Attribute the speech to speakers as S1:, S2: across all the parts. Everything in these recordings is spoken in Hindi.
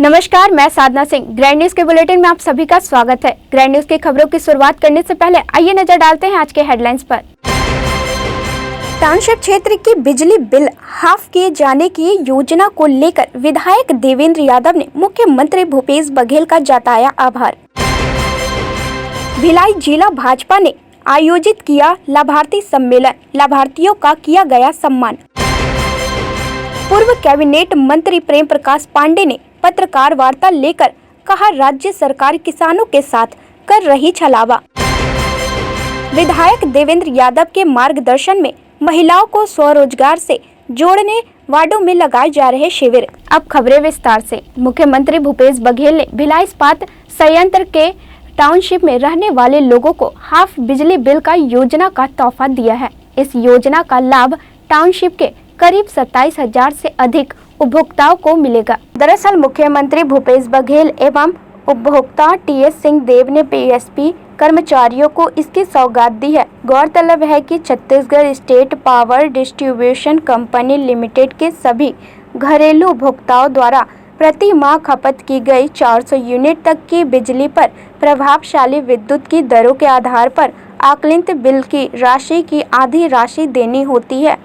S1: नमस्कार, मैं साधना सिंह। ग्रैंड न्यूज के बुलेटिन में आप सभी का स्वागत है। ग्रैंड न्यूज की खबरों की शुरुआत करने से पहले आइए नजर डालते हैं आज के हेडलाइंस पर। टाउनशिप क्षेत्र की बिजली बिल हाफ किए जाने की योजना को लेकर विधायक देवेंद्र यादव ने मुख्यमंत्री भूपेश बघेल का जताया आभार। भिलाई जिला भाजपा ने आयोजित किया लाभार्थी सम्मेलन, लाभार्थियों का किया गया सम्मान। पूर्व कैबिनेट मंत्री प्रेम प्रकाश पांडे ने पत्रकार वार्ता लेकर कहा, राज्य सरकार किसानों के साथ कर रही छलावा। विधायक देवेंद्र यादव के मार्गदर्शन में महिलाओं को स्वरोजगार से जोड़ने वार्डों में लगाए जा रहे शिविर। अब खबरें विस्तार से। मुख्यमंत्री भूपेश बघेल ने भिलाई इस्पात संयंत्र के टाउनशिप में रहने वाले लोगों को हाफ बिजली बिल का योजना का तोहफा दिया है। इस योजना का लाभ टाउनशिप के करीब 27,000 से अधिक उपभोक्ताओं को मिलेगा। दरअसल मुख्यमंत्री भूपेश बघेल एवं उपभोक्ता टीएस सिंह देव ने बीएसपी कर्मचारियों को इसकी सौगात दी है। गौरतलब है कि Chhattisgarh state power distribution company limited के सभी घरेलू उपभोक्ताओं द्वारा प्रति माह खपत की गई 400 यूनिट तक की बिजली पर प्रभावशाली विद्युत की दरों के आधार पर आकलित बिल की राशि की आधी राशि देनी होती है।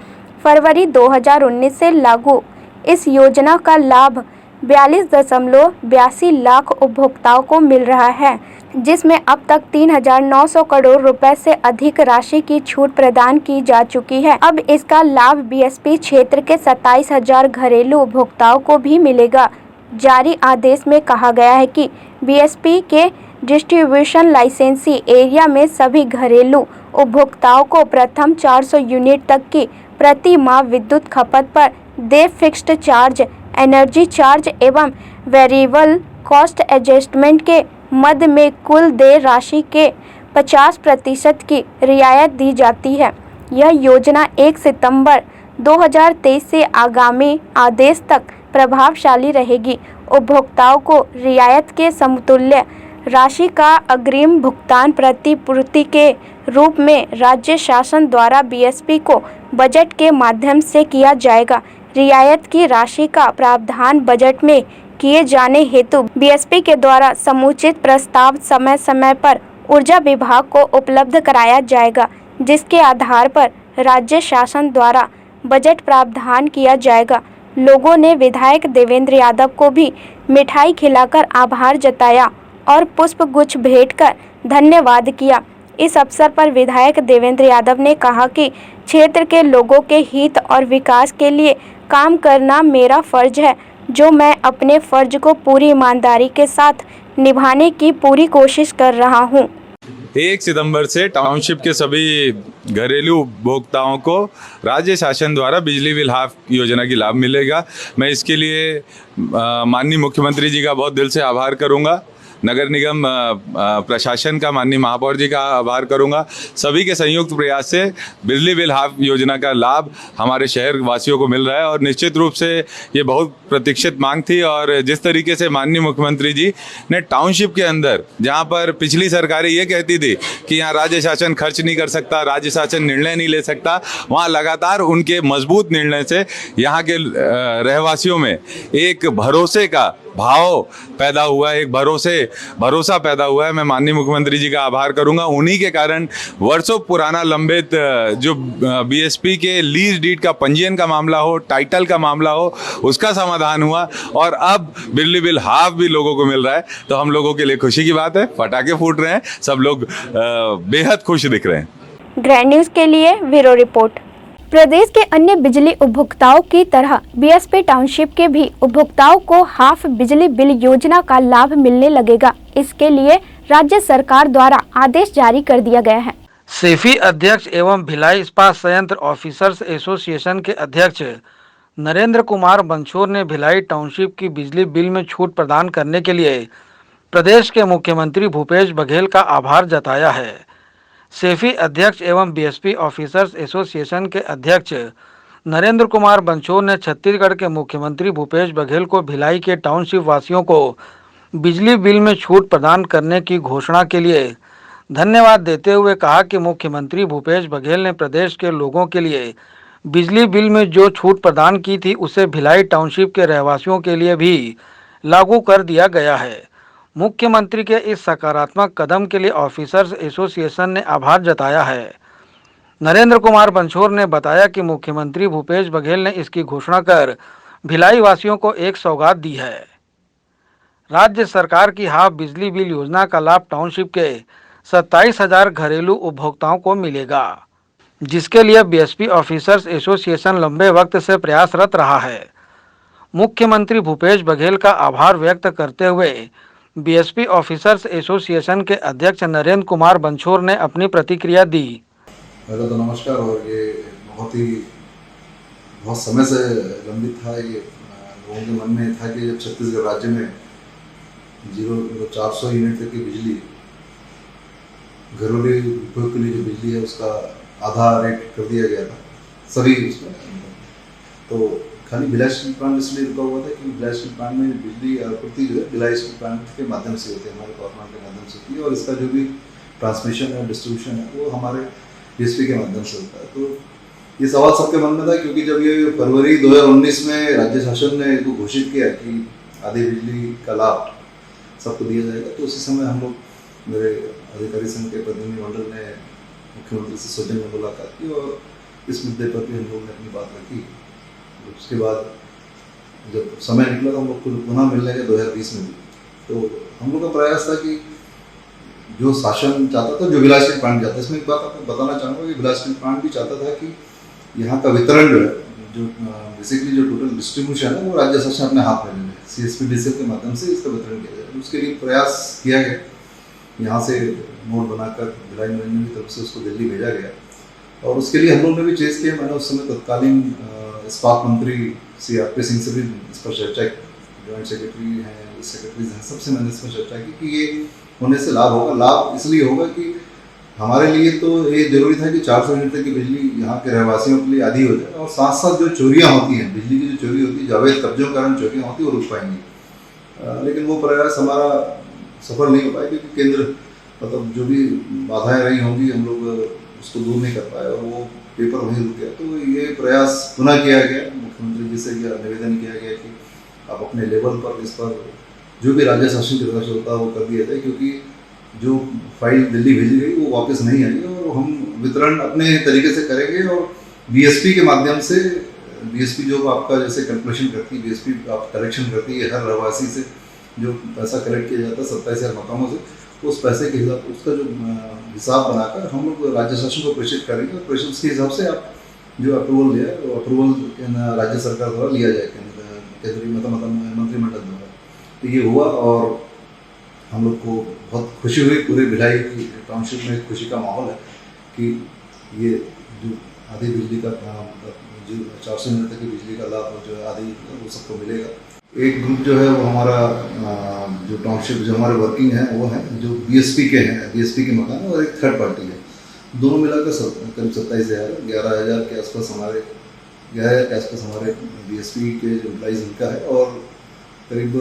S1: फरवरी 2019 से लागू इस योजना का लाभ 42.82 लाख उपभोक्ताओं को मिल रहा है, जिसमें अब तक 3,900 करोड़ रुपए से अधिक राशि की छूट प्रदान की जा चुकी है। अब इसका लाभ बीएसपी क्षेत्र के 27,000 घरेलू उपभोक्ताओं को भी मिलेगा। जारी आदेश में कहा गया है कि बीएसपी के डिस्ट्रीब्यूशन लाइसेंसी एरिया में सभी घरेलू उपभोक्ताओं को प्रथम 400 यूनिट तक की प्रति माह विद्युत खपत पर दे फिक्स्ड चार्ज, एनर्जी चार्ज एवं वेरिएबल कॉस्ट एडजस्टमेंट के मद में कुल देय राशि के 50% की रियायत दी जाती है। यह योजना 1 सितंबर 2023 से आगामी आदेश तक प्रभावशाली रहेगी। उपभोक्ताओं को रियायत के समतुल्य राशि का अग्रिम भुगतान प्रतिपूर्ति के रूप में राज्य शासन द्वारा बीएसपी को बजट के माध्यम से किया जाएगा। रियायत की राशि का प्रावधान बजट में किए जाने हेतु बीएसपी के द्वारा समुचित प्रस्ताव समय समय पर ऊर्जा विभाग को उपलब्ध कराया जाएगा, जिसके आधार पर राज्य शासन द्वारा बजट प्रावधान किया जाएगा। लोगों ने विधायक देवेंद्र यादव को भी मिठाई खिलाकर आभार जताया और पुष्प गुच्छ भेंट कर धन्यवाद किया। इस अवसर पर विधायक देवेंद्र यादव ने कहा कि क्षेत्र के लोगों के हित और विकास के लिए काम करना मेरा फर्ज है, जो मैं अपने फर्ज को पूरी ईमानदारी के साथ निभाने की पूरी कोशिश कर रहा हूं।
S2: 1 सितंबर से टाउनशिप के सभी घरेलू उपभोक्ताओं को राज्य शासन द्वारा बिजली बिल हाफ योजना की लाभ मिलेगा। मैं इसके लिए माननीय मुख्यमंत्री जी का बहुत दिल से आभार करूंगा। नगर निगम प्रशासन का माननीय महापौर जी का आभार करूंगा। सभी के संयुक्त प्रयास से बिजली बिल हाफ योजना का लाभ हमारे शहर वासियों को मिल रहा है और निश्चित रूप से ये बहुत प्रतीक्षित मांग थी। और जिस तरीके से माननीय मुख्यमंत्री जी ने टाउनशिप के अंदर, जहां पर पिछली सरकारें ये कहती थी कि यहाँ राज्य शासन खर्च नहीं कर सकता, राज्य शासन निर्णय नहीं ले सकता, वहाँ लगातार उनके मजबूत निर्णय से यहाँ के रहवासियों में एक भरोसे का भाव पैदा हुआ है, एक भरोसा पैदा हुआ है। मैं माननीय मुख्यमंत्री जी का आभार करूंगा। उन्हीं के कारण वर्षों पुराना लंबित जो बीएसपी के लीज डीड का पंजीयन का मामला हो, टाइटल का मामला हो, उसका समाधान हुआ और अब बिजली बिल हाफ भी लोगों को मिल रहा है। तो हम लोगों के लिए खुशी की बात है। पटाखे फूट रहे हैं, सब लोग बेहद खुश दिख रहे हैं।
S1: ग्रैंड न्यूज के लिए ब्यूरो रिपोर्ट। प्रदेश के अन्य बिजली उपभोक्ताओं की तरह बीएसपी टाउनशिप के भी उपभोक्ताओं को हाफ बिजली बिल योजना का लाभ मिलने लगेगा। इसके लिए राज्य सरकार द्वारा आदेश जारी कर दिया गया है।
S3: सेफी अध्यक्ष एवं भिलाई इस्पात संयंत्र ऑफिसर्स एसोसिएशन के अध्यक्ष नरेंद्र कुमार बंछोर ने भिलाई टाउनशिप की बिजली बिल में छूट प्रदान करने के लिए प्रदेश के मुख्यमंत्री भूपेश बघेल का आभार जताया है। सेफी अध्यक्ष एवं बीएसपी ऑफिसर्स एसोसिएशन के अध्यक्ष नरेंद्र कुमार बंछोर ने छत्तीसगढ़ के मुख्यमंत्री भूपेश बघेल को भिलाई के टाउनशिप वासियों को बिजली बिल में छूट प्रदान करने की घोषणा के लिए धन्यवाद देते हुए कहा कि मुख्यमंत्री भूपेश बघेल ने प्रदेश के लोगों के लिए बिजली बिल में जो छूट प्रदान की थी उसे भिलाई टाउनशिप के रहवासियों के लिए भी लागू कर दिया गया है। मुख्यमंत्री के इस सकारात्मक कदम के लिए ऑफिसर्स एसोसिएशन ने आभार जताया है। नरेंद्र कुमार बंछोर ने बताया कि मुख्यमंत्री भूपेश बघेल ने इसकी घोषणा कर भिलाई वासियों को एक सौगात दी है। राज्य सरकार की हाफ बिजली बिल योजना का लाभ टाउनशिप के 27,000 घरेलू उपभोक्ताओं को मिलेगा, जिसके लिए बीएसपी ऑफिसर्स एसोसिएशन लंबे वक्त से प्रयासरत रहा है। मुख्यमंत्री भूपेश बघेल का आभार व्यक्त करते हुए बीएसपी ऑफिसर्स एसोसिएशन के अध्यक्ष नरेंद्र कुमार बंछोर ने अपनी प्रतिक्रिया दी।
S4: पहले तो नमस्कार। और ये बहुत समय से लंबित था, ये लोगों के मन में था कि जब छत्तीसगढ़ राज्य में 400 यूनिट तक की बिजली घरेलू उपयोग के लिए जो बिजली है उसका आधा रेट कर दिया गया था सभी उसमें। तो खाली भिलाई स्टील प्लांट इसलिए रुका हुआ था कि भिलाई स्टील प्लांट में बिजली आपूर्ति जो है भिलाई स्टील प्लांट के माध्यम से होती है, हमारे पावर प्लांट के माध्यम से होती है, और इसका जो भी ट्रांसमिशन और डिस्ट्रीब्यूशन है वो हमारे बीएसपी के माध्यम से होता है। तो ये सवाल सबके मन में था, क्योंकि जब ये फरवरी 2019 में राज्य शासन ने इसको घोषित किया कि आधी बिजली का लाभ सबको दिया जाएगा, तो उसी समय हम लोग मेरे अधिकारी संघ के प्रतिनिधिमंडल ने मुख्यमंत्री से सौजन्य मुलाकात की और इस मुद्दे पर भी हम लोग ने अपनी बात रखी। उसके बाद जब समय निकला तो हम लोग को पुनः मिलने गए 2020 में भी। तो हम लोग का प्रयास था कि जो शासन चाहता था, जो भिलाई स्टील प्लांट चाहता था, इसमें एक बात आपको बताना चाहूँगा कि भिलाई स्टील प्लांट भी चाहता था कि यहाँ का वितरण जो है, जो बेसिकली जो टोटल डिस्ट्रीब्यूशन है वो राज्य शासन अपने हाथ में ले ले, CSPDCL के माध्यम से इसका वितरण किया जाए। उसके लिए प्रयास किया गया, यहाँ से नोट बनाकर भिलाई मैनेजमेंट की तरफ से उसको दिल्ली भेजा गया और उसके लिए हम लोग ने भी चेस्ट किया। मैंने उस समय तत्कालीन इस्पात मंत्री श्री RP सिंह से भी इस पर चर्चा की, जॉइंट सेक्रेटरी हैं, सेक्रेटरीज हैं, सबसे मैंने इस पर चर्चा की कि ये होने से लाभ होगा। लाभ इसलिए होगा कि हमारे लिए तो ये जरूरी था कि 400 यूनिट तक की बिजली यहाँ के रहवासियों के लिए आधी हो जाए, और साथ साथ जो चोरियाँ होती हैं, बिजली की जो चोरी होती है, जो अवैध कब्जों के कारण चोरियाँ होती है, वो रुक पाएंगी। लेकिन वो प्रयास हमारा सफल नहीं हो पाया, क्योंकि केंद्र मतलब जो भी बाधाएं रही होंगी हम लोग उसको दूर नहीं कर पाए और वो पेपर वहीं रुक गया। तो ये प्रयास पुनः किया गया, मुख्यमंत्री जी से निवेदन किया गया कि आप अपने लेवल पर इस पर जो भी राज्य शासन की तरफ से होता है वो कर दिया जाए, क्योंकि जो फाइल दिल्ली भेजी गई वो वापस नहीं आई और हम वितरण अपने तरीके से करेंगे। और बीएसपी के माध्यम से, बीएसपी जो आपका जैसे कैलकुलेशन करती है, बीएसपी आप कलेक्शन करती है हर रहवासी से जो पैसा कलेक्ट किया जाता है 27,000 मकानों से, उस पैसे के हिसाब उसका जो हिसाब बनाकर हम लोग राज्य शासन को प्रेषित करेंगे और प्रेषित उसके हिसाब से आप जो अप्रूवल लिया वो अप्रूवल राज्य सरकार द्वारा लिया जाए, केंद्रीय मंत्रिमंडल द्वारा। तो ये हुआ और हम लोग को बहुत खुशी हुई। पूरे भिलाई टाउनशिप में खुशी का माहौल है कि ये जो आधी बिजली का जो 400 यूनिट तक की बिजली का लाभ जो है आधी वो सबको मिलेगा। एक ग्रुप जो है वो हमारा जो टाउनशिप जो हमारे वर्किंग है वो है जो बीएसपी के हैं, बीएसपी के मकान, और एक थर्ड पार्टी है। दोनों मिलाकर करीब 27,000 11,000 के आसपास हमारे 11,000 के आसपास हमारे बीएसपी के जो एम्प्लॉइज उनका है, और करीब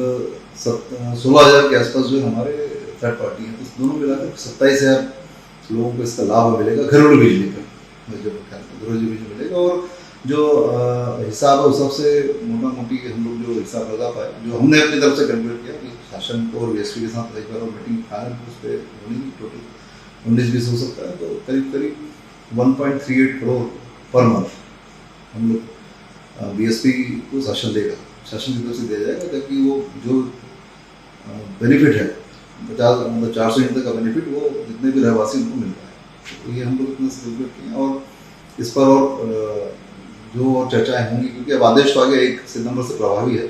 S4: 16,000 के आसपास जो हमारे थर्ड पार्टी हैं। तो दोनों मिलाकर 27,000 लोगों को इसका लाभ मिलेगा घरेलू बिजली का, जो घरेलू बिजली मिलेगा। और जो हिसाब है उस सबसे मोटा मोटी हम लोग जो हिसाब लगा पाए, जो हमने अपनी तरफ से कैलकुलेट किया कि शासन को और बीएसपी के साथ एक बार और मीटिंग फाइनल उस पर होनी, टोटल 19-20 हो सकता है, तो करीब 1.38 करोड़ पर मंथ हम लोग बीएसपी को शासन देगा, शासन की तरफ से दिया जाएगा, ताकि वो जो बेनिफिट है 400 यूनिट तक का बेनिफिट वो जितने भी रहवासी उनको मिल रहा है। तो ये हम लोग इतना सेलिब्रेट किए और इस पर और जो और चर्चाएं होंगी, क्योंकि अब आदेश तो आगे 1 सितंबर से प्रभावी है।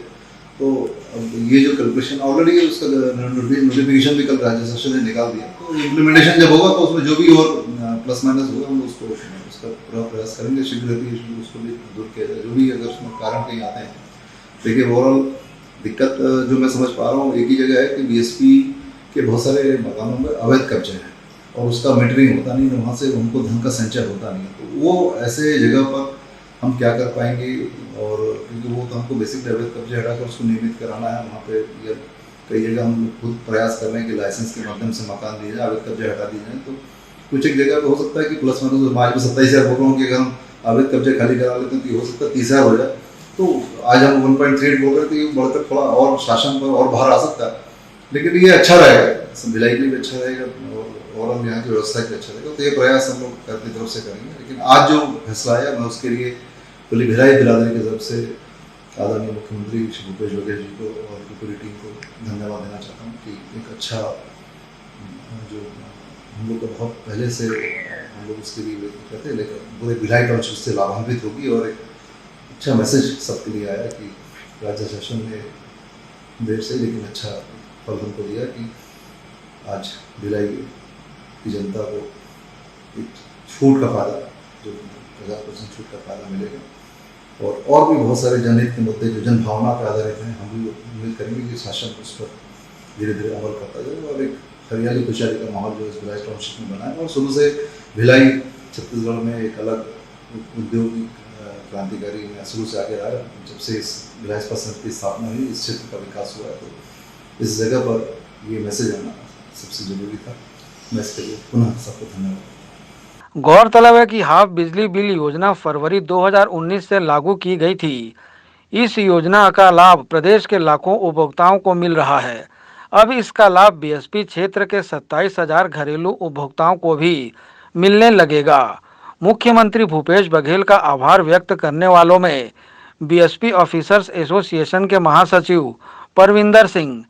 S4: तो अब ये जो कैलकुलेशन ऑलरेडी उसका नोटिफिकेशन भी कल राज्य शासन ने निकाल दिया, तो इम्प्लीमेंटेशन जब होगा तो उसमें जो भी और प्लस माइनस होगा हम उसको उसका पूरा प्रयास करेंगे शीघ्र ही उसको भी दूर किया जाए, जो भी अगर उसमें कारण कहीं आते हैं। देखिए ओवरऑल दिक्कत जो मैं समझ पा रहा हूँ एक ही जगह है कि बीएसपी के बहुत सारे मकानों में अवैध कब्जे हैं और उसका मीटरिंग होता नहीं है, वहाँ से उनको धन का संचय होता नहीं है। तो वो ऐसे जगह पर हम क्या कर पाएंगे, और क्योंकि वो तो हमको बेसिक अवैध कब्जे हटाकर उसको नियमित कराना है वहाँ पे, या कई जगह हम खुद प्रयास कर रहे हैं कि लाइसेंस के माध्यम से मकान दिए जाए, अवैध कब्जे हटा दिए जाए। तो कुछ एक जगह पर हो सकता है कि प्लस माइनस आज भी 27,000 बोल रहा हूँ कि अगर हम अवैध कब्जे खाली करा लेते हैं तो हो सकता है 30,000 हो जाए। तो आज हम 1.38 बोल रहे थे, ये बढ़कर थोड़ा और शासन पर और बाहर आ सकता है, लेकिन ये अच्छा रहेगा, भिलाई के लिए भी अच्छा रहेगा और हम यहाँ की व्यवस्था के लिए अच्छा रहेगा। तो ये प्रयास हम लोग अपनी तरफ से करेंगे। लेकिन आज जो फैसला आया, मैं उसके लिए पूरी भिलाई बिरादरी की तरफ से आदरणीय मुख्यमंत्री श्री भूपेश बघेल जी को और पूरी टीम को धन्यवाद देना चाहता हूँ कि एक अच्छा जो हम लोग को बहुत पहले से हम लोग उसके लिए वेट करते हैं, लेकिन पूरे भिलाई टाउनशिप से लाभान्वित होगी और एक अच्छा मैसेज सबके लिए आया कि राज्य शासन ने देर से लेकिन अच्छा फल हमको दिया कि आज भिलाई की जनता को एक छूट का फायदा, जो 50% छूट का फायदा मिलेगा। और भी बहुत सारे जनहित के मुद्दे जो जन भावना पर आधारित हैं, हम भी उम्मीद करेंगे कि शासन उस पर धीरे धीरे अमल करता जाए और एक हरियाली खुशहाली का माहौल जो इस भिलाई टाउनशिप में बना है। और शुरू से भिलाई छत्तीसगढ़ में एक अलग उद्योगिक क्रांतिकारी में शुरू से आगे रहा है। जब से इस भिलाई इस्पात संयंत्र की स्थापना हुई, इस क्षेत्र का विकास हुआ है, तो इस जगह पर ये मैसेज आना सबसे जरूरी था। मैं इसके लिए पुनः सबको धन्यवाद।
S3: गौरतलब है कि हाफ बिजली बिल योजना फरवरी 2019 से लागू की गई थी। इस योजना का लाभ प्रदेश के लाखों उपभोक्ताओं को मिल रहा है। अब इसका लाभ बीएसपी क्षेत्र के 27,000 घरेलू उपभोक्ताओं को भी मिलने लगेगा। मुख्यमंत्री भूपेश बघेल का आभार व्यक्त करने वालों में बीएसपी ऑफिसर्स एसोसिएशन के महासचिव परविंदर सिंह,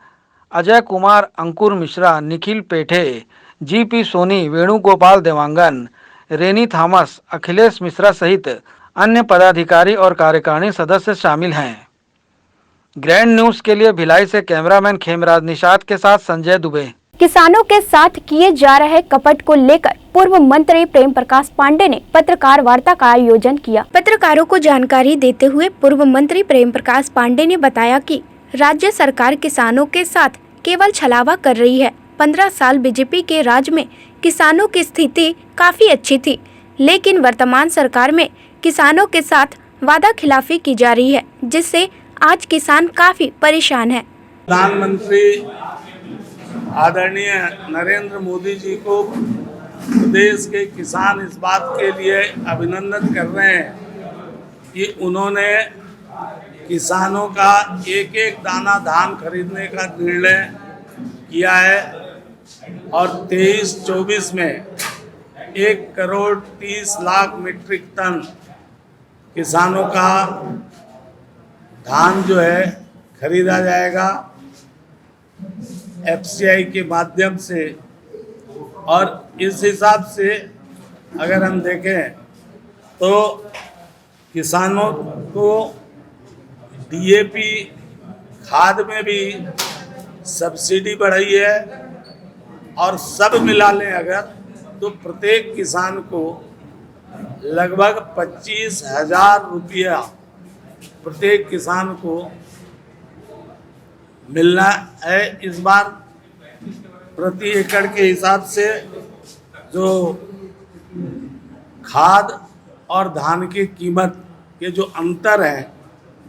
S3: अजय कुमार, अंकुर मिश्रा, निखिल पेठे, जीपी सोनी, वेणुगोपाल देवांगन, रेनी थॉमस, अखिलेश मिश्रा सहित अन्य पदाधिकारी और कार्यकारिणी सदस्य शामिल हैं। ग्रैंड न्यूज के लिए भिलाई से कैमरामैन खेमराज निषाद के साथ संजय दुबे।
S1: किसानों के साथ किए जा रहे कपट को लेकर पूर्व मंत्री प्रेम प्रकाश पांडे ने पत्रकार वार्ता का आयोजन किया। पत्रकारों को जानकारी देते हुए पूर्व मंत्री प्रेम प्रकाश पांडे ने बताया कि राज्य सरकार किसानों के साथ केवल छलावा कर रही है। 15 साल बीजेपी के राज में किसानों की स्थिति काफी अच्छी थी, लेकिन वर्तमान सरकार में किसानों के साथ वादा खिलाफी की जा रही है, जिससे आज किसान काफी परेशान है।
S5: प्रधानमंत्री आदरणीय नरेंद्र मोदी जी को प्रदेश के किसान इस बात के लिए अभिनंदन कर रहे हैं कि उन्होंने किसानों का एक एक दाना धान खरीदने का निर्णय किया है और 23-24 में 1,30,00,000 मीट्रिक टन किसानों का धान जो है खरीदा जाएगा एफसीआई के माध्यम से। और इस हिसाब से अगर हम देखें तो किसानों को डीएपी खाद में भी सब्सिडी बढ़ाई है और सब मिला लें अगर तो प्रत्येक किसान को लगभग 25,000 रुपया प्रत्येक किसान को मिलना है। इस बार प्रति एकड़ के हिसाब से जो खाद और धान की कीमत के जो अंतर है,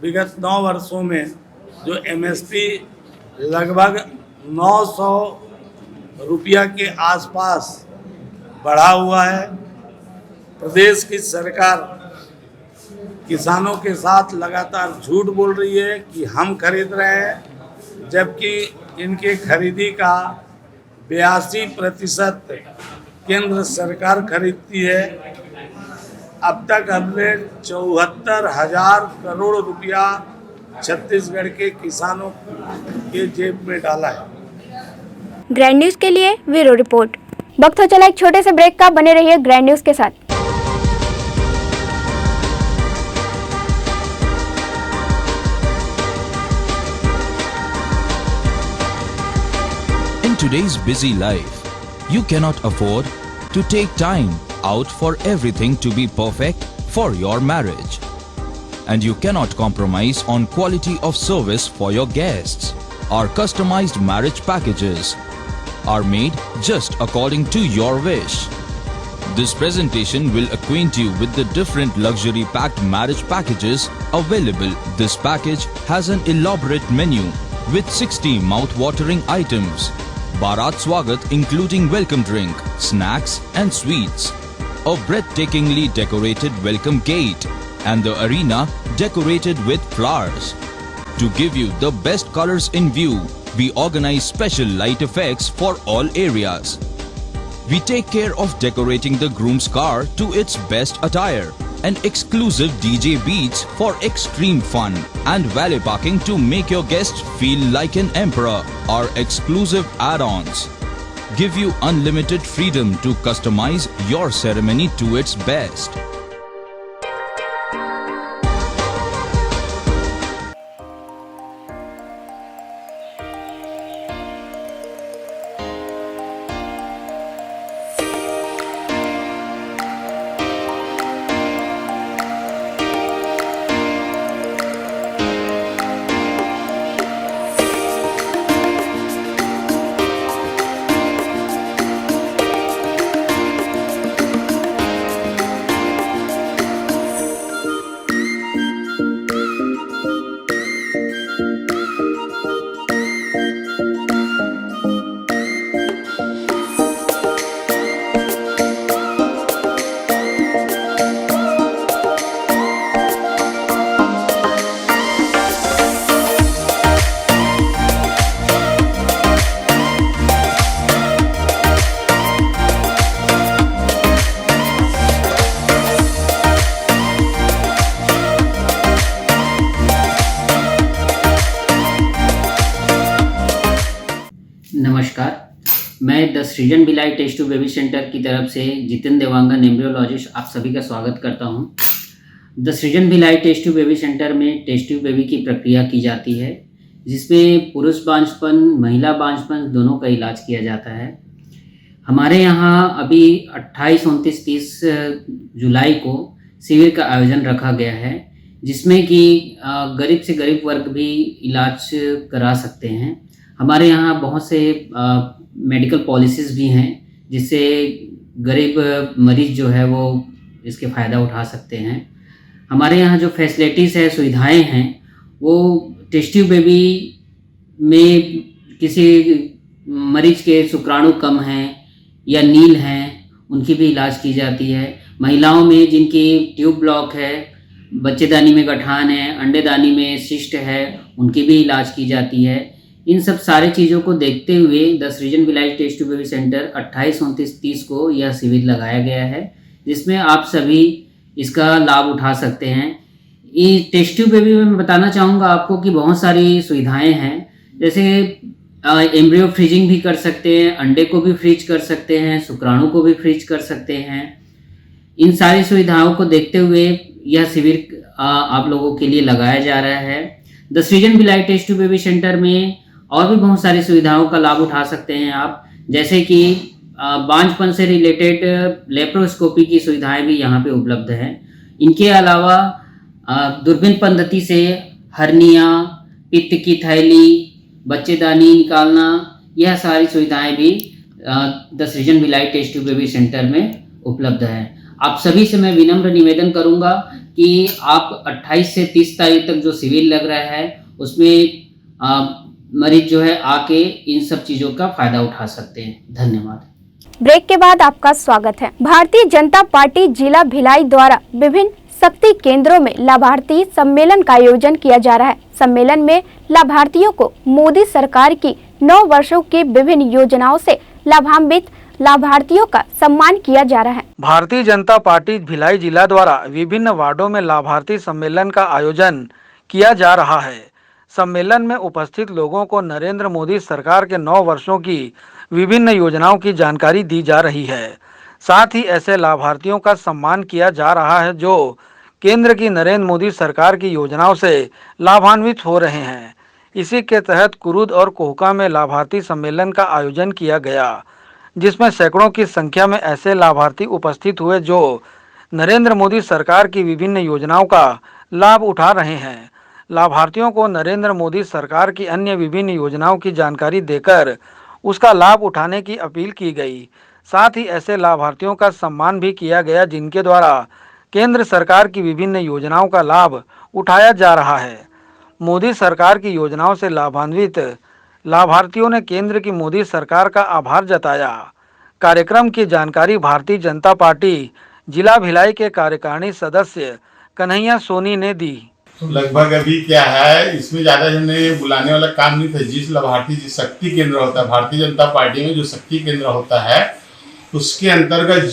S5: विगत 9 वर्षों में जो एमएसपी लगभग 900 रुपया के आसपास बढ़ा हुआ है। प्रदेश की सरकार किसानों के साथ लगातार झूठ बोल रही है कि हम खरीद रहे हैं, जबकि इनके खरीदी का 82% केंद्र सरकार खरीदती है। अब तक हमने 74,000 करोड़ रुपया छत्तीसगढ़ के किसानों के जेब में डाला है।
S1: ग्रैंड न्यूज के लिए ब्यूरो रिपोर्ट। वक्त हो चला एक छोटे से ब्रेक का, बने रहिए ग्रैंड न्यूज के साथ।
S6: In today's busy life, you cannot afford to take time out for everything to be perfect for your marriage. And you cannot compromise on quality of service for your guests. Our customized marriage packages are made just according to your wish. This presentation will acquaint you with the different luxury packed marriage packages available. This package has an elaborate menu with 60 mouth-watering items. Bharat Swagat including welcome drink, snacks and sweets. A breathtakingly decorated welcome gate. and the arena decorated with flowers. To give you the best colors in view, we organize special light effects for all areas. We take care of decorating the groom's car to its best attire, and exclusive DJ beats for extreme fun, and valet parking to make your guests feel like an emperor. Our exclusive add-ons give you unlimited freedom to customize your ceremony to its best.
S7: नमस्कार, मैं the Srijan Bhilai test tube baby centre की तरफ से जितेंद्र देवांगन एम्ब्रियोलॉजिस्ट आप सभी का स्वागत करता हूं। The Srijan Bhilai test tube baby centre में टेस्ट ट्यूब बेबी की प्रक्रिया की जाती है, जिसमें पुरुष बांझपन, महिला बांझपन दोनों का इलाज किया जाता है। हमारे यहाँ अभी 28, 29, 30 जुलाई को शिविर का आयोजन रखा गया है, जिसमें कि गरीब से गरीब वर्ग भी इलाज करा सकते हैं। हमारे यहाँ बहुत से मेडिकल पॉलिसीज़ भी हैं, जिससे गरीब मरीज जो है वो इसके फ़ायदा उठा सकते हैं। हमारे यहाँ जो फैसिलिटीज़ है, सुविधाएं हैं, वो टेस्ट ट्यूब बेबी में किसी मरीज के शुक्राणु कम हैं या नील हैं, उनकी भी इलाज की जाती है। महिलाओं में जिनकी ट्यूब ब्लॉक है, बच्चेदानी में गठान है, अंडेदानी में सिस्ट है, उनकी भी इलाज की जाती है। इन सब सारे चीज़ों को देखते हुए the Srijan Bhilai test tube baby centre 28, 29, 30 को यह शिविर लगाया गया है, जिसमें आप सभी इसका लाभ उठा सकते हैं। इस टेस्ट ट्यूब बेबी में मैं बताना चाहूँगा आपको कि बहुत सारी सुविधाएं हैं, जैसे एम्ब्रियो फ्रीजिंग भी कर सकते हैं, अंडे को भी फ्रीज कर सकते हैं, शुक्राणु को भी फ्रीज कर सकते हैं। इन सारी सुविधाओं को देखते हुए यह शिविर आप लोगों के लिए लगाया जा रहा है। The Srijan Bhilai test tube baby centre में और भी बहुत सारी सुविधाओं का लाभ उठा सकते हैं आप, जैसे कि बांझपन से रिलेटेड लेप्रोस्कोपी की सुविधाएं भी यहाँ पे उपलब्ध हैं। इनके अलावा दूरबीन पद्धति से हर्निया, पित्त की थैली, बच्चेदानी निकालना, यह सारी सुविधाएं भी the Srijan Bhilai test tube baby centre में उपलब्ध है। आप सभी से मैं विनम्र निवेदन करूंगा कि आप 28 से 30 तारीख तक जो शिविर लग रहा है, उसमें मरीज जो है आके इन सब चीज़ों का फायदा उठा सकते हैं। धन्यवाद।
S1: ब्रेक के बाद आपका स्वागत है। भारतीय जनता पार्टी जिला भिलाई द्वारा विभिन्न शक्ति केंद्रों में लाभार्थी सम्मेलन का आयोजन किया जा रहा है। सम्मेलन में लाभार्थियों को मोदी सरकार की 9 वर्षों की विभिन्न योजनाओं से लाभान्वित लाभार्थियों का सम्मान किया जा रहा है।
S3: भारतीय जनता पार्टी भिलाई जिला द्वारा विभिन्न वार्डों में लाभार्थी सम्मेलन का आयोजन किया जा रहा है। सम्मेलन में उपस्थित लोगों को नरेंद्र मोदी सरकार के 9 वर्षों की विभिन्न योजनाओं की जानकारी दी जा रही है। साथ ही ऐसे लाभार्थियों का सम्मान किया जा रहा है जो केंद्र की नरेंद्र मोदी सरकार की योजनाओं से लाभान्वित हो रहे हैं। इसी के तहत कुरुद और कोहका में लाभार्थी सम्मेलन का आयोजन किया गया, जिसमें सैकड़ों की संख्या में ऐसे लाभार्थी उपस्थित हुए जो नरेंद्र मोदी सरकार की विभिन्न योजनाओं का लाभ उठा रहे हैं। लाभार्थियों को नरेंद्र मोदी सरकार की अन्य विभिन्न योजनाओं की जानकारी देकर उसका लाभ उठाने की अपील की गई। साथ ही ऐसे लाभार्थियों का सम्मान भी किया गया जिनके द्वारा केंद्र सरकार की विभिन्न योजनाओं का लाभ उठाया जा रहा है। मोदी सरकार की योजनाओं से लाभान्वित लाभार्थियों ने केंद्र की मोदी सरकार का आभार जताया। कार्यक्रम की जानकारी भारतीय जनता पार्टी जिला भिलाई के कार्यकारिणी सदस्य कन्हैया सोनी ने दी।
S8: लगभग अभी क्या है, इसमें ज़्यादा हमें बुलाने वाला काम नहीं था। जिस लाभार्थी जिस शक्ति केंद्र होता है, भारतीय जनता पार्टी में जो शक्ति केंद्र होता है, उसके अंतर्गत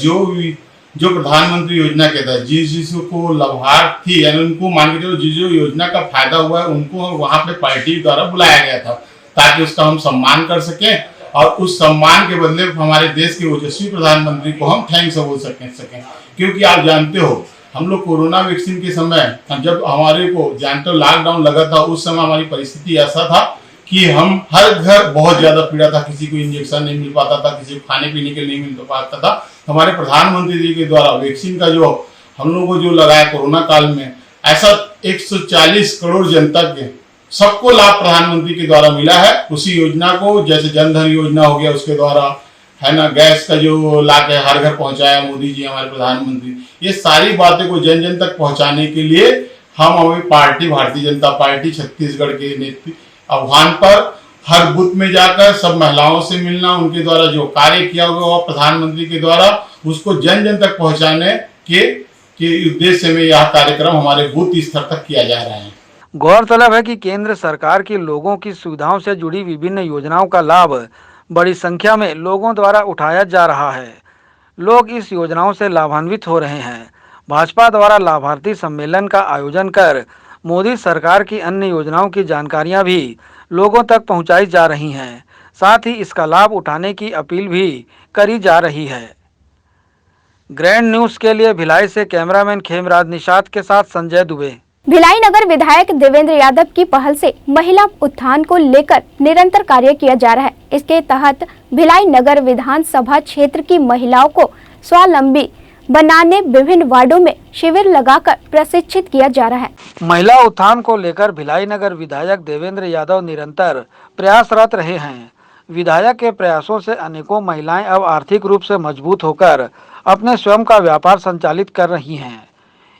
S8: जो प्रधानमंत्री योजना के तहत जिसको लाभार्थी यानी उनको मान के चलो जो योजना का फायदा हुआ है उनको वहाँ पे पार्टी द्वारा बुलाया गया था, ताकि उसका हम सम्मान कर सकें और उस सम्मान के बदले हमारे देश के ओजस्वी प्रधानमंत्री को हम थैंक्स बोल सकें। क्योंकि आप जानते हो, हम लोग कोरोना वैक्सीन के समय जब हमारे को जानते हो लॉकडाउन लगा था, उस समय हमारी परिस्थिति ऐसा था कि हम हर घर बहुत ज्यादा पीड़ा था, किसी को इंजेक्शन नहीं मिल पाता था, किसी को खाने पीने के लिए नहीं मिल पाता था। हमारे प्रधानमंत्री जी के द्वारा वैक्सीन का जो हम लोगों को जो लगाया कोरोना काल में, ऐसा 140 करोड़ जनता के सबको लाभ प्रधानमंत्री के द्वारा मिला है। उसी योजना को जैसे जन धन योजना हो गया, उसके द्वारा है ना, गैस का जो लाके हर घर पहुंचाया मोदी जी हमारे प्रधानमंत्री, ये सारी बातें को जन जन तक पहुंचाने के लिए हम अभी पार्टी भारतीय जनता पार्टी छत्तीसगढ़ के नेतृत्व आह्वान पर हर बूथ में जाकर सब महिलाओं से मिलना, उनके द्वारा जो कार्य किया हुआ प्रधानमंत्री के द्वारा उसको जन जन तक पहुंचाने के उद्देश्य में यह कार्यक्रम हमारे बूथ स्तर तक किया जा रहा है।
S3: गौरतलब है कि केंद्र सरकार की लोगों की सुविधाओं से जुड़ी विभिन्न योजनाओं का लाभ बड़ी संख्या में लोगों द्वारा उठाया जा रहा है। लोग इस योजनाओं से लाभान्वित हो रहे हैं। भाजपा द्वारा लाभार्थी सम्मेलन का आयोजन कर मोदी सरकार की अन्य योजनाओं की जानकारियां भी लोगों तक पहुंचाई जा रही हैं। साथ ही इसका लाभ उठाने की अपील भी करी जा रही है। ग्रैंड न्यूज़ के लिए भिलाई से कैमरामैन खेमराज निषाद के साथ संजय दुबे।
S1: भिलाई नगर विधायक देवेंद्र यादव की पहल से महिला उत्थान को लेकर निरंतर कार्य किया जा रहा है। इसके तहत भिलाई नगर विधानसभा क्षेत्र की महिलाओं को स्वावलंबी बनाने विभिन्न वार्डों में शिविर लगाकर प्रशिक्षित किया जा रहा है।
S3: महिला उत्थान को लेकर भिलाई नगर विधायक देवेंद्र यादव निरंतर प्रयासरत रहे हैं। विधायक के प्रयासों से अनेकों महिलाएं अब आर्थिक रूप से मजबूत होकर अपने स्वयं का व्यापार संचालित कर रही हैं।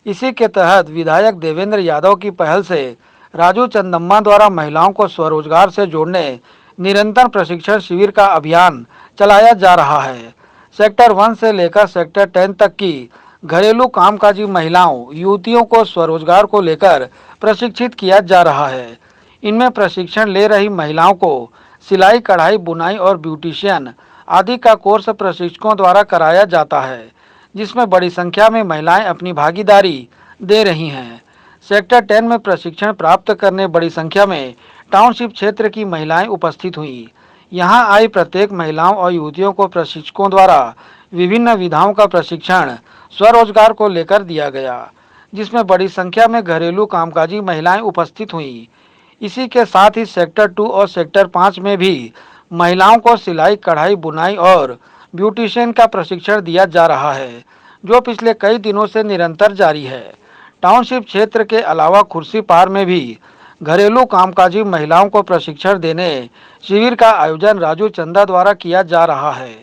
S3: इसी के तहत विधायक देवेंद्र यादव की पहल से राजू चंदम्मा द्वारा महिलाओं को स्वरोजगार से जोड़ने निरंतर प्रशिक्षण शिविर का अभियान चलाया जा रहा है। सेक्टर 1 से लेकर सेक्टर 10 तक की घरेलू कामकाजी महिलाओं युवतियों को स्वरोजगार को लेकर प्रशिक्षित किया जा रहा है। इनमें प्रशिक्षण ले रही महिलाओं को सिलाई, कढ़ाई, बुनाई और ब्यूटिशियन आदि का कोर्स प्रशिक्षकों द्वारा कराया जाता है, जिसमें बड़ी संख्या में महिलाएं अपनी भागीदारी दे रही हैं। सेक्टर 10 में प्रशिक्षण प्राप्त करने बड़ी संख्या में टाउनशिप क्षेत्र की महिलाएं उपस्थित हुई। यहां आई प्रत्येक महिलाओं और युवतियों को प्रशिक्षकों द्वारा विभिन्न विधाओं का प्रशिक्षण स्वरोजगार को लेकर दिया गया, जिसमें बड़ी संख्या में घरेलू कामकाजी महिलाएं उपस्थित हुई। इसी के साथ ही सेक्टर 2 और सेक्टर 5 में भी महिलाओं को सिलाई, कढ़ाई, बुनाई और ब्यूटिशियन का प्रशिक्षण दिया जा रहा है, जो पिछले कई दिनों से निरंतर जारी है। टाउनशिप क्षेत्र के अलावा खुर्सी पार में भी घरेलू कामकाजी महिलाओं को प्रशिक्षण देने शिविर का आयोजन राजू चंदा द्वारा किया जा रहा है,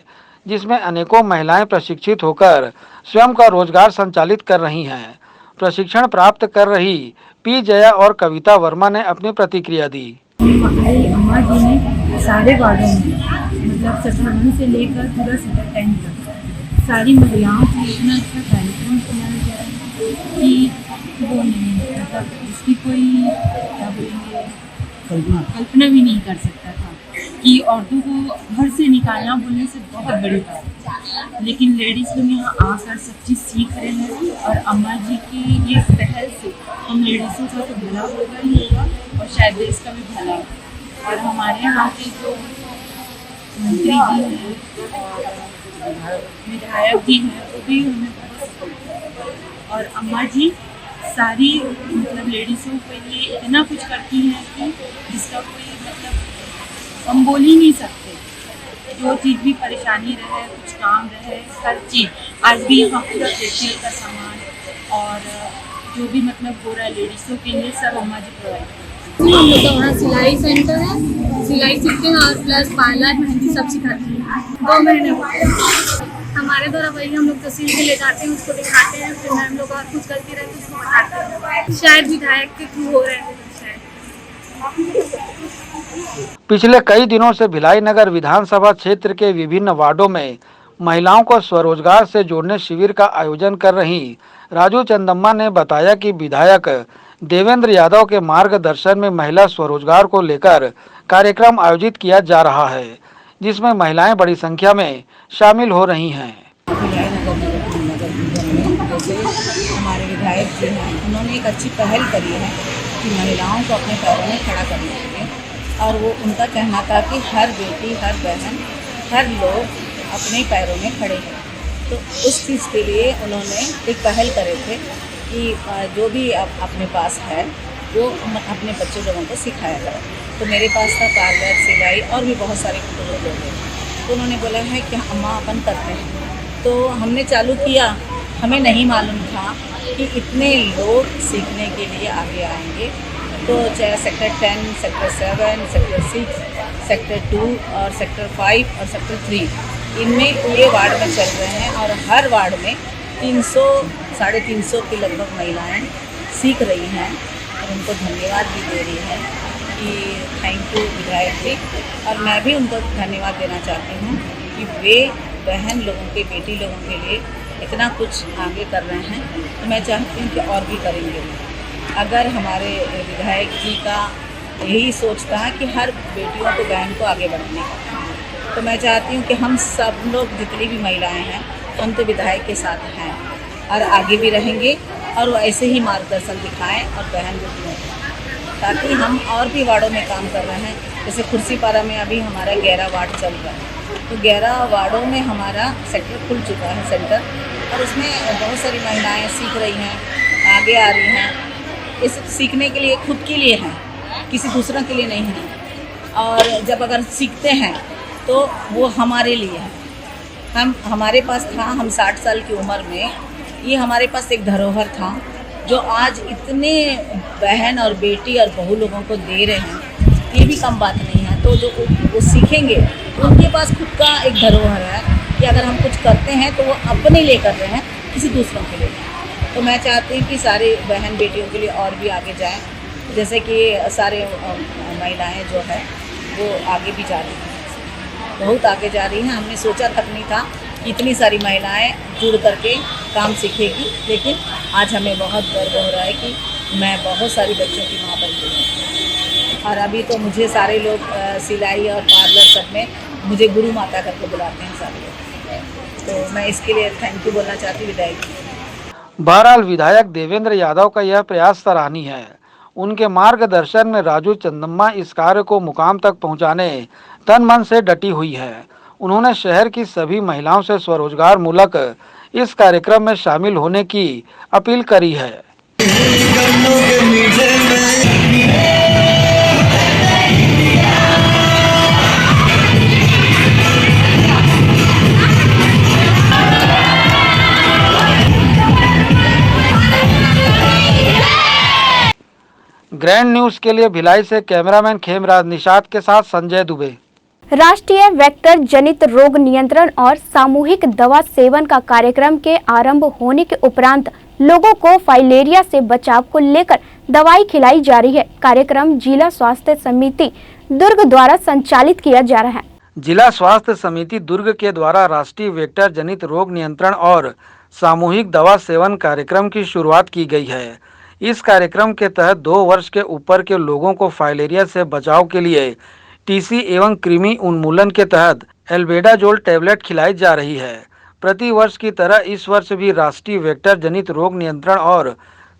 S3: जिसमें अनेकों महिलाएं प्रशिक्षित होकर स्वयं का रोजगार संचालित कर रही हैं। प्रशिक्षण प्राप्त कर रही पी जया और कविता वर्मा ने अपनी प्रतिक्रिया दी।
S9: हमारी अम्मा जी ने सारे वार्डों में मतलब सेक्टर 1 से लेकर पूरा सेक्टर 10 तक सारी महिलाओं को इतना अच्छा कार्यक्रम चलाया जा रहा है कि वो नहीं मतलब इसकी कोई क्या बोलेंगे कल्पना भी नहीं कर सकता था कि औरतों को घर से निकालना बोलने से बहुत बड़ी बात है। लेकिन लेडीज़ लोग यहाँ आकर सब चीज़ सीख रहे हैं और अम्मा जी की ये पहल से हम लेडीज़ों का तो भला होगा ही होगा और शायद देश का भी भला होगा। और हमारे यहाँ के जो मंत्री जी हैं, विधायक जी हैं, वो भी हमें बहुत और अम्मा जी सारी मतलब लेडीज़ों के लिए इतना कुछ करती हैं कि जिसका कोई मतलब हम बोल ही नहीं सकते। जो चीज़ भी परेशानी रहे, कुछ काम रहे, हर चीज़ आज भी यहाँ पूरा फेशियल का सामान और जो भी मतलब हो रहा है लेडीज़ों के लिए सब अम्मा जी प्रोवाइड करती हैं।
S10: हम लोग का वहाँ सिलाई सेंटर है, सिलाई सीखते हैं और प्लस पार्लर, मेहंदी सब सिखाती हैं। 2 महीने हमारे द्वारा वही हम लोग तस्वीर के ले जाते हैं, उसको दिखाते हैं, फिर हम लोग और कुछ गलती रहती है उसको बताते हैं। शायद विधायक के थ्रू हो रहे हैं।
S3: पिछले कई दिनों से भिलाई नगर विधानसभा क्षेत्र के विभिन्न वार्डों में महिलाओं को स्वरोजगार से जोड़ने शिविर का आयोजन कर रही राजू चंदम्मा ने बताया कि विधायक देवेंद्र यादव के मार्गदर्शन में महिला स्वरोजगार को लेकर कार्यक्रम आयोजित किया जा रहा है, जिसमें महिलाएं बड़ी संख्या में शामिल हो रही हैं।
S11: जैसे हमारे विधायक जी हैं, उन्होंने एक अच्छी पहल करी है कि महिलाओं को अपने पैरों में खड़ा करने के लिए, और वो उनका कहना था कि हर बेटी, हर बहन, हर लोग अपने पैरों में खड़े हैं। तो उस चीज़ के लिए उन्होंने एक पहल करे थे कि जो भी अपने पास है वो अपने बच्चों लोगों को सिखाया जाए। तो मेरे पास था पार्लर, सिलाई और भी बहुत सारे लोग हैं। तो उन्होंने बोला है कि हम अपन करते हैं। तो हमने चालू किया। हमें नहीं मालूम था कि इतने लोग सीखने के लिए आगे आएंगे। तो चाहे सेक्टर 10, सेक्टर 7, सेक्टर 6, सेक्टर 2 और सेक्टर 5 और सेक्टर 3, इनमें पूरे वार्ड में चल रहे हैं और हर वार्ड में 300, 350 की लगभग महिलाएं सीख रही हैं और उनको धन्यवाद भी दे रही हैं कि थैंक यू विधायक जी। और मैं भी उनको धन्यवाद देना चाहती हूँ कि वे बहन लोगों के, बेटी लोगों के लिए इतना कुछ आगे कर रहे हैं। तो मैं चाहती हूँ कि और भी करेंगे। अगर हमारे विधायक जी का यही सोच था कि हर बेटियों को, बहन को आगे बढ़ाने का, तो मैं चाहती हूँ कि हम सब लोग जितनी भी महिलाएं हैं, हम तो विधायक के साथ हैं और आगे भी रहेंगे और वो ऐसे ही मार्गदर्शन दिखाएं और बहन बेटियों को, ताकि हम और भी वार्डों में काम कर रहे हैं। जैसे खुर्सीपारा में अभी हमारा 11 वार्ड चल रहा है, तो 11 वार्डों में हमारा सेक्टर खुल चुका है, सेंटर, और उसमें बहुत सारी महिलाएं सीख रही हैं, आगे आ रही हैं। इस सीखने के लिए खुद के लिए हैं, किसी दूसरा के लिए नहीं है। और जब अगर सीखते हैं तो वो हमारे लिए है। हमारे पास था, हम 60 साल की उम्र में ये हमारे पास एक धरोहर था जो आज इतने बहन और बेटी और बहू लोगों को दे रहे हैं, ये भी कम बात नहीं है। तो जो वो सीखेंगे तो उनके पास खुद का एक धरोहर है कि अगर हम कुछ करते हैं तो वो अपने लिए कर रहे हैं, किसी दूसरों के लिए। तो मैं चाहती हूँ कि सारी बहन बेटियों के लिए और भी आगे जाएं, जैसे कि सारे महिलाएं जो है वो आगे भी जा रही हैं, बहुत आगे जा रही हैं। हमने सोचा तक नहीं था कि इतनी सारी महिलाएं जुड़ करके काम सीखेगी, लेकिन आज हमें बहुत गर्व हो रहा है कि मैं बहुत सारी बच्चों की माँ बन गई हूँ। और अभी तो मुझे सारे लोग सिलाई और पार्लर सब में मुझे गुरु माता करके बुलाते हैं सारे लोग। तो मैं इसके लिए थैंक यू बोलना चाहती हूँ विधायक जी।
S3: बहरहाल विधायक देवेंद्र यादव का यह प्रयास सराहनीय है। उनके मार्गदर्शन में राजू चंदम्मा इस कार्य को मुकाम तक पहुंचाने तन मन से डटी हुई है। उन्होंने शहर की सभी महिलाओं से स्वरोजगार मूलक इस कार्यक्रम में शामिल होने की अपील करी है। ग्रैंड न्यूज के लिए भिलाई से कैमरामैन खेमराज निषाद के साथ संजय दुबे।
S1: राष्ट्रीय वेक्टर जनित रोग नियंत्रण और सामूहिक दवा सेवन का कार्यक्रम के आरंभ होने के उपरांत लोगों को फाइलेरिया से बचाव को लेकर दवाई खिलाई जा रही है। कार्यक्रम जिला स्वास्थ्य समिति दुर्ग द्वारा संचालित किया जा रहा है।
S3: जिला स्वास्थ्य समिति दुर्ग के द्वारा राष्ट्रीय वेक्टर जनित रोग नियंत्रण और सामूहिक दवा सेवन कार्यक्रम की शुरुआत की गई है। इस कार्यक्रम के तहत 2 वर्ष के ऊपर के लोगों को फाइलेरिया से बचाव के लिए टीसी एवं कृमि उन्मूलन के तहत एल्बेडाजोल टैबलेट खिलाई जा रही है। प्रति वर्ष की तरह इस वर्ष भी राष्ट्रीय वेक्टर जनित रोग नियंत्रण और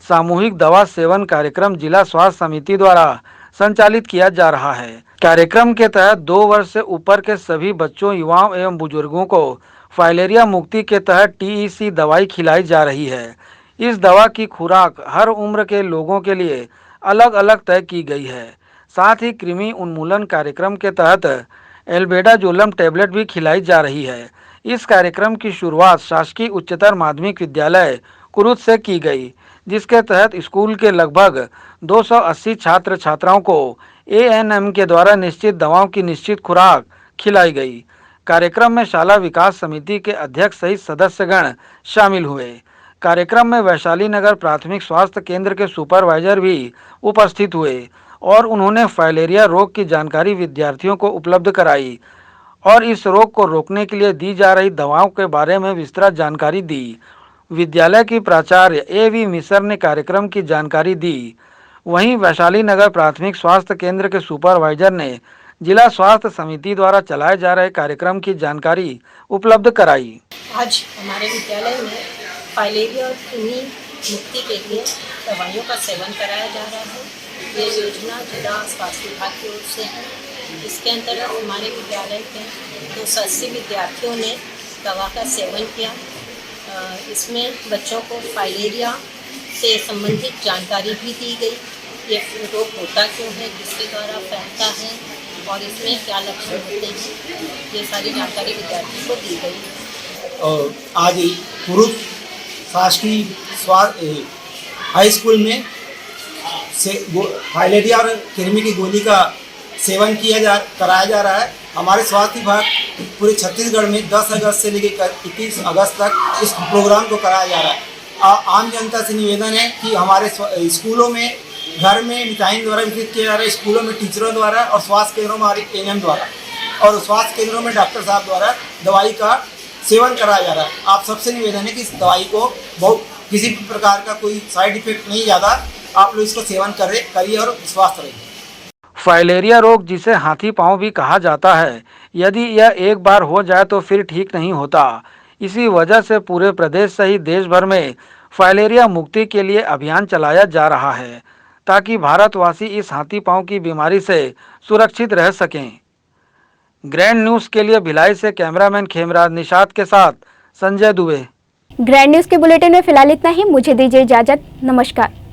S3: सामूहिक दवा सेवन कार्यक्रम जिला स्वास्थ्य समिति द्वारा संचालित किया जा रहा है। कार्यक्रम के तहत 2 वर्ष से ऊपर के सभी बच्चों, युवाओं एवं बुजुर्गों को फाइलेरिया मुक्ति के तहत टीईसी दवाई खिलाई जा रही है। इस दवा की खुराक हर उम्र के लोगों के लिए अलग अलग तय की गई है। साथ ही कृमि उन्मूलन कार्यक्रम के तहत एल्बेडाजोलम टैबलेट भी खिलाई जा रही है। इस कार्यक्रम की शुरुआत शासकीय उच्चतर माध्यमिक विद्यालय कुरुद से की गई, जिसके तहत स्कूल के लगभग 280 छात्र छात्राओं को एएनएम के द्वारा निश्चित दवाओं की निश्चित खुराक खिलाई गई। कार्यक्रम में शाला विकास समिति के अध्यक्ष सहित सदस्यगण शामिल हुए। कार्यक्रम में वैशाली नगर प्राथमिक स्वास्थ्य केंद्र के सुपरवाइजर भी उपस्थित हुए और उन्होंने फाइलेरिया रोग की जानकारी विद्यार्थियों को उपलब्ध कराई और इस रोग को रोकने के लिए दी जा रही दवाओं के बारे में विस्तृत जानकारी दी। विद्यालय की प्राचार्य A.V. मिसर ने कार्यक्रम की जानकारी दी। वहीं वैशाली नगर प्राथमिक स्वास्थ्य केंद्र के सुपरवाइजर ने जिला स्वास्थ्य समिति द्वारा चलाए जा रहे कार्यक्रम की जानकारी उपलब्ध कराई।
S12: आज हमारे विद्यालय में फाइलेरिया और कृमि मुक्ति के लिए दवाइयों का सेवन कराया जा रहा है। ये योजना जिला स्वास्थ्य विभाग की ओर से है। इसके अंतर्गत हमारे विद्यालय के 280 विद्यार्थियों ने दवा का सेवन किया। इसमें बच्चों को फाइलेरिया से संबंधित जानकारी भी दी गई। ये रोग होता क्यों है, किसके द्वारा फैलता है और इसमें क्या लक्षण होते हैं, ये सारी जानकारी विद्यार्थियों को दी गई।
S13: और आज पूर्व शासकीय हाई स्कूल में फाइलेरिया और कृमि की गोली का सेवन कराया जा रहा है। हमारे स्वास्थ्य विभाग पूरे छत्तीसगढ़ में 10 अगस्त से लेकर 21 अगस्त तक इस प्रोग्राम को कराया जा रहा है। आम जनता से निवेदन है कि हमारे स्कूलों में, घर में मिताइन द्वारा वितरित किया जा रहा है, स्कूलों में टीचरों द्वारा और स्वास्थ्य केंद्रों में हमारे ANM द्वारा और स्वास्थ्य केंद्रों में डॉक्टर साहब द्वारा दवाई का सेवन कराया जा रहा है। आप सबसे निवेदन है कि इस दवाई को किसी प्रकार का कोई साइड इफेक्ट नहीं ज़्यादा, आप लोग इसको सेवन करिए और स्वस्थ रहिए।
S3: फाइलेरिया रोग, जिसे हाथी पांव भी कहा जाता है, यदि यह एक बार हो जाए तो फिर ठीक नहीं होता। इसी वजह से पूरे प्रदेश सहित देश भर में फाइलेरिया मुक्ति के लिए अभियान चलाया जा रहा है, ताकि भारतवासी इस हाथी पांव की बीमारी से सुरक्षित रह सकें। ग्रैंड न्यूज़ के लिए भिलाई से कैमरामैन खेमराज निषाद के साथ संजय दुबे।
S1: ग्रैंड न्यूज़ के बुलेटिन में फिलहाल इतना ही। मुझे दीजिए इजाजत। नमस्कार।